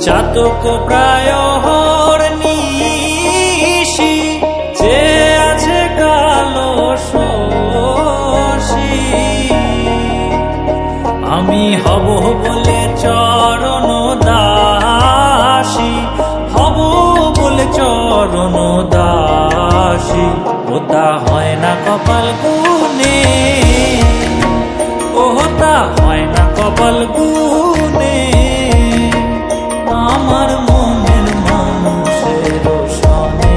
চাতক প্রায় নিশি যে আছে কালো শশী আমি হব বলে চরণ দাসী হব বলে চরণ দাসী ওটা হয় না কপাল গুনে ওটা হয় না কপাল গুনে আমার মনের মানুষের সনে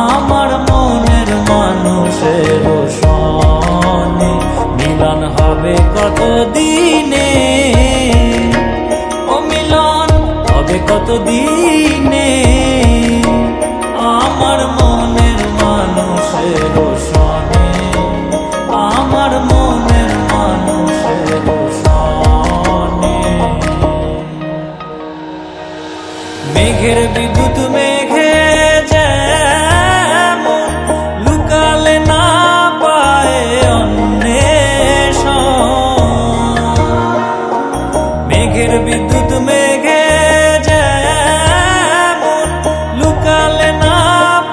আমার মনের মানুষের সনে মিলন হবে কত দিনে ও মিলন হবে কত দিনে আমার মনের মানুষের সনে আমার মনের মানুষের সনে মেঘের বিদ্যুৎ মেঘে যেমন লুকালে না পায় অন্বেষণ মেঘের বিদ্যুৎ মেঘে যেমন লুকালে না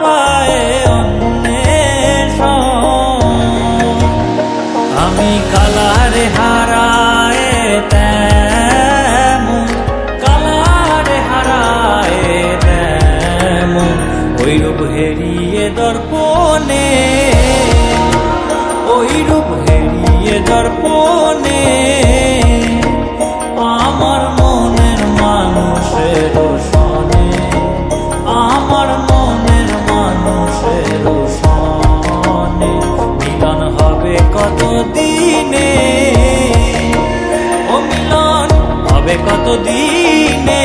পায় অন্বেষণ আমি কালারে হারায় ওই রূপ হেরিয়ে দর্পণে ওই রূপ হেরিয়ে দর্পণে আমার মনের মানুষের সনে আমার মনের মানুষের সনে মিলন হবে কত দিনে ও মিলন হবে কত দিনে